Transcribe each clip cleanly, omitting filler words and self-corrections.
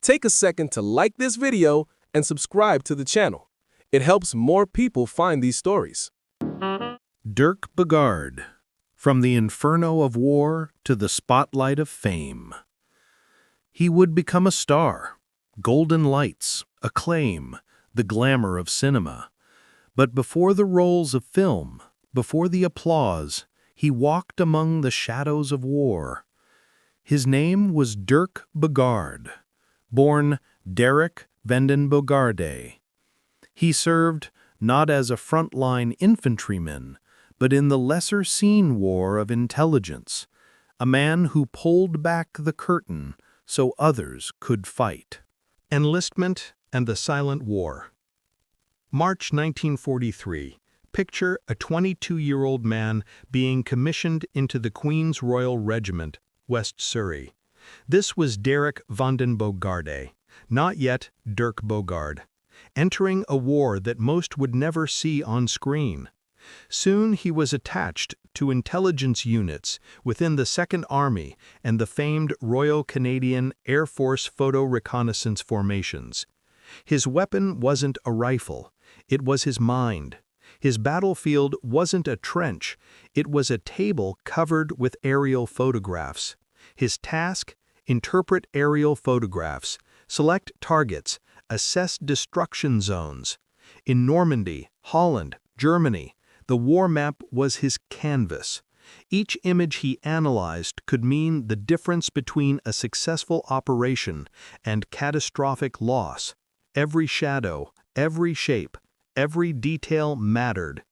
Take a second to like this video and subscribe to the channel. It helps more people find these stories. Dirk Bogarde, from the inferno of war to the spotlight of fame. He would become a star, golden lights, acclaim, the glamour of cinema. But before the roles of film, before the applause, he walked among the shadows of war. His name was Dirk Bogarde, born Dirk Bogarde. He served not as a frontline infantryman, but in the lesser-seen war of intelligence, a man who pulled back the curtain so others could fight. Enlistment and the Silent War. March 1943. Picture a 22-year-old man being commissioned into the Queen's Royal Regiment, West Surrey. This was Dirk Bogarde, not yet Dirk Bogarde, entering a war that most would never see on screen. Soon he was attached to intelligence units within the Second Army and the famed Royal Canadian Air Force Photo Reconnaissance Formations. His weapon wasn't a rifle, it was his mind. His battlefield wasn't a trench, it was a table covered with aerial photographs. His task? Interpret aerial photographs, select targets, assess destruction zones. In Normandy, Holland, Germany, the war map was his canvas. Each image he analyzed could mean the difference between a successful operation and catastrophic loss. Every shadow, every shape, every detail mattered.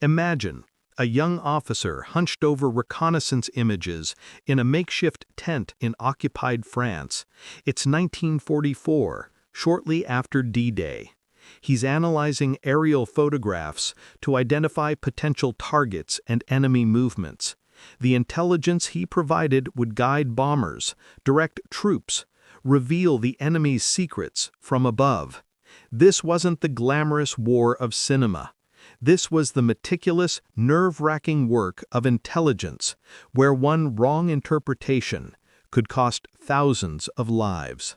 Imagine a young officer hunched over reconnaissance images in a makeshift tent in occupied France. It's 1944, shortly after D-Day. He's analyzing aerial photographs to identify potential targets and enemy movements. The intelligence he provided would guide bombers, direct troops, reveal the enemy's secrets from above. This wasn't the glamorous war of cinema. This was the meticulous, nerve-wracking work of intelligence, where one wrong interpretation could cost thousands of lives.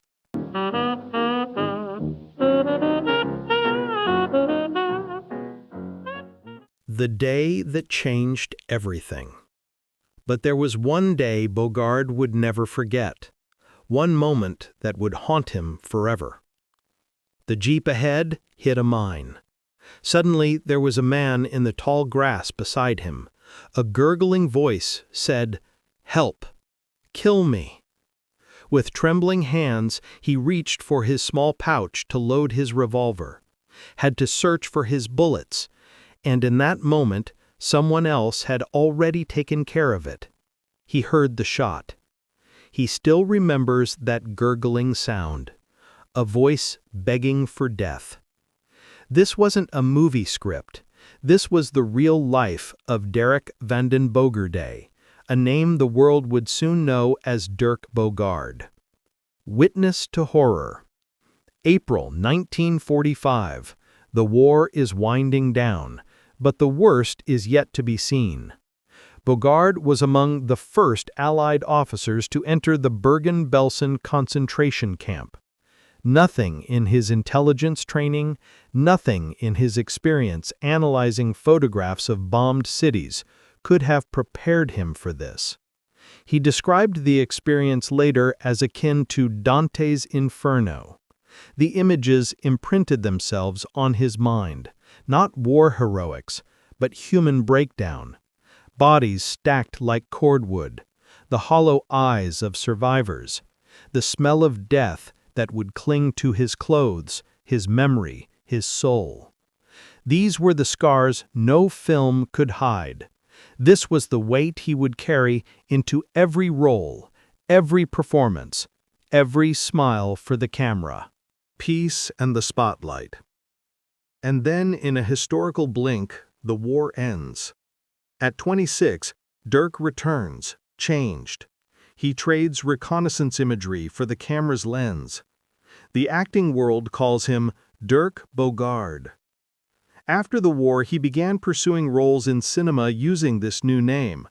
The day that changed everything. But there was one day Bogarde would never forget, one moment that would haunt him forever. The jeep ahead hit a mine. Suddenly there was a man in the tall grass beside him. A gurgling voice said, "Help! Kill me!" With trembling hands, he reached for his small pouch to load his revolver, had to search for his bullets, and in that moment, someone else had already taken care of it. He heard the shot. He still remembers that gurgling sound, a voice begging for death. This wasn't a movie script. This was the real life of Dirk Bogarde, a name the world would soon know as Dirk Bogarde. Witness to horror. April 1945. The war is winding down, but the worst is yet to be seen. Bogarde was among the first Allied officers to enter the Bergen-Belsen concentration camp. Nothing in his intelligence training, nothing in his experience analyzing photographs of bombed cities could have prepared him for this. He described the experience later as akin to Dante's Inferno. The images imprinted themselves on his mind, not war heroics, but human breakdown. Bodies stacked like cordwood, the hollow eyes of survivors, the smell of death that would cling to his clothes, his memory, his soul. These were the scars no film could hide. This was the weight he would carry into every role, every performance, every smile for the camera. Peace and the spotlight. And then, in a historical blink, the war ends. At 26, Dirk returns, changed. He trades reconnaissance imagery for the camera's lens. The acting world calls him Dirk Bogarde. After the war, he began pursuing roles in cinema using this new name.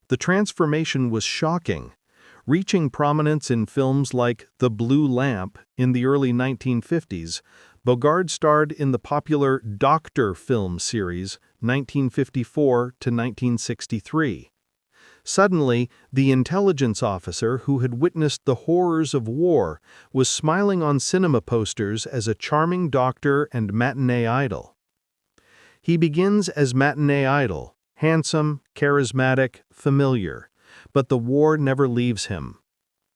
The transformation was shocking. Reaching prominence in films like The Blue Lamp in the early 1950s, Bogarde starred in the popular Doctor film series 1954 to 1963. Suddenly, the intelligence officer who had witnessed the horrors of war was smiling on cinema posters as a charming doctor and matinee idol. He begins as matinee idol, handsome, charismatic, familiar, but the war never leaves him.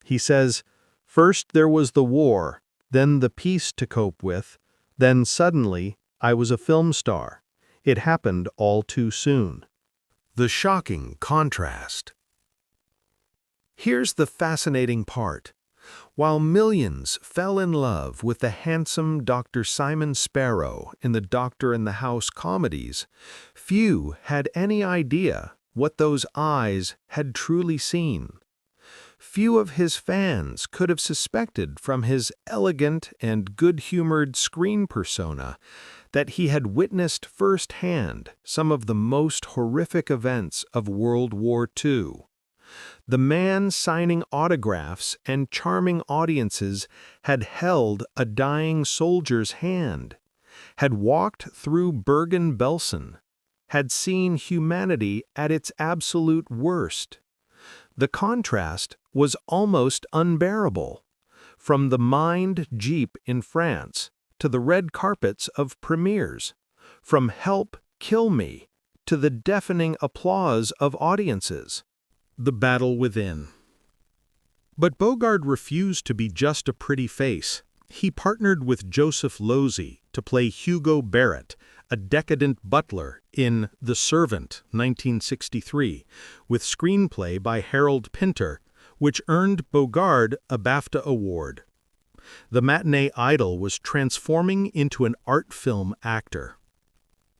He says, "First there was the war, then the peace to cope with, then suddenly I was a film star. It happened all too soon." The shocking contrast. Here's the fascinating part. While millions fell in love with the handsome Dr. Simon Sparrow in the Doctor in the House comedies, few had any idea what those eyes had truly seen. Few of his fans could have suspected from his elegant and good-humored screen persona that he had witnessed firsthand some of the most horrific events of World War II. The man signing autographs and charming audiences had held a dying soldier's hand, had walked through Bergen-Belsen, had seen humanity at its absolute worst. The contrast was almost unbearable. From the mined Jeep in France to the red carpets of premieres, from Help, Kill Me to the deafening applause of audiences. The battle within. But Bogarde refused to be just a pretty face. He partnered with Joseph Losey to play Hugo Barrett, a decadent butler, in The Servant, 1963, with screenplay by Harold Pinter, which earned Bogarde a BAFTA award. The matinee idol was transforming into an art film actor.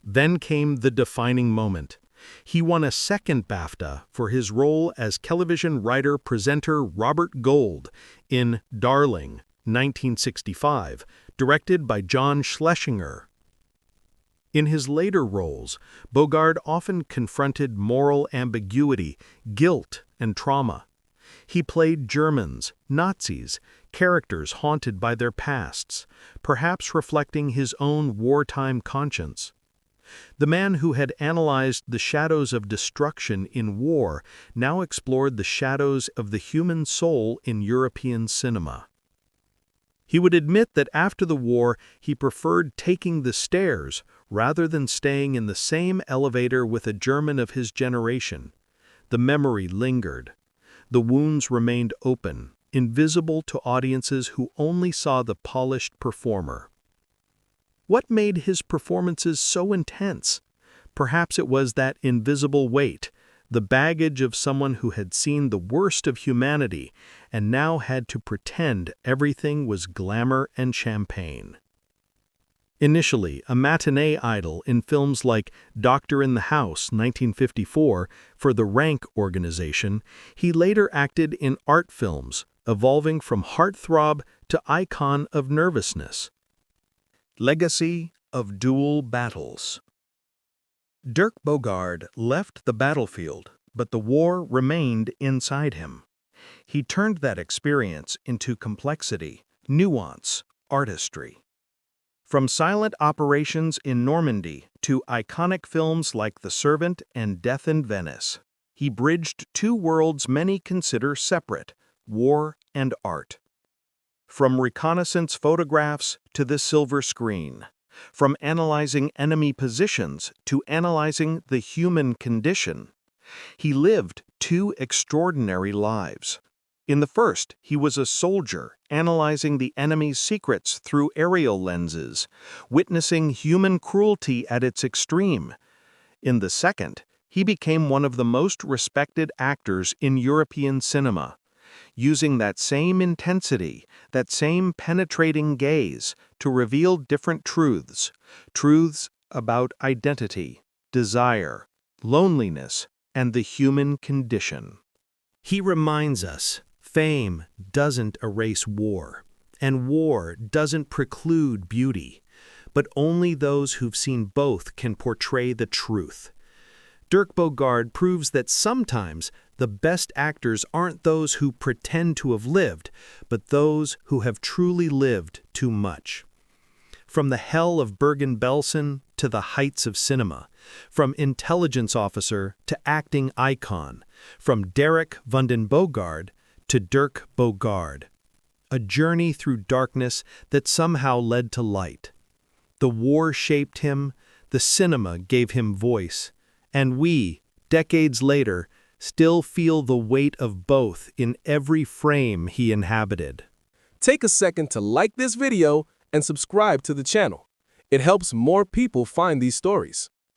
Then came the defining moment. He won a second BAFTA for his role as television writer-presenter Robert Gold in Darling, 1965, directed by John Schlesinger. In his later roles, Bogarde often confronted moral ambiguity, guilt, and trauma. He played Germans, Nazis, characters haunted by their pasts, perhaps reflecting his own wartime conscience. The man who had analyzed the shadows of destruction in war now explored the shadows of the human soul in European cinema. He would admit that after the war he preferred taking the stairs rather than staying in the same elevator with a German of his generation. The memory lingered. The wounds remained open, invisible to audiences who only saw the polished performer. What made his performances so intense? Perhaps it was that invisible weight, the baggage of someone who had seen the worst of humanity and now had to pretend everything was glamour and champagne. Initially a matinee idol in films like Doctor in the House, 1954, for the Rank Organization, he later acted in art films, evolving from heartthrob to icon of nervousness. Legacy of Dual Battles. Dirk Bogarde left the battlefield, but the war remained inside him. He turned that experience into complexity, nuance, artistry. From silent operations in Normandy to iconic films like The Servant and Death in Venice, he bridged two worlds many consider separate, war and art. From reconnaissance photographs to the silver screen, from analyzing enemy positions to analyzing the human condition, he lived two extraordinary lives. In the first, he was a soldier analyzing the enemy's secrets through aerial lenses, witnessing human cruelty at its extreme. In the second, he became one of the most respected actors in European cinema, using that same intensity, that same penetrating gaze to reveal different truths about identity, desire, loneliness, and the human condition. He reminds us, fame doesn't erase war, and war doesn't preclude beauty, but only those who've seen both can portray the truth. Dirk Bogarde proves that sometimes the best actors aren't those who pretend to have lived, but those who have truly lived too much. From the hell of Bergen-Belsen to the heights of cinema, from intelligence officer to acting icon, from Derek van den Bogarde to Dirk Bogarde. A journey through darkness that somehow led to light. The war shaped him, the cinema gave him voice, and we, decades later, still feel the weight of both in every frame he inhabited. Take a second to like this video and subscribe to the channel. It helps more people find these stories.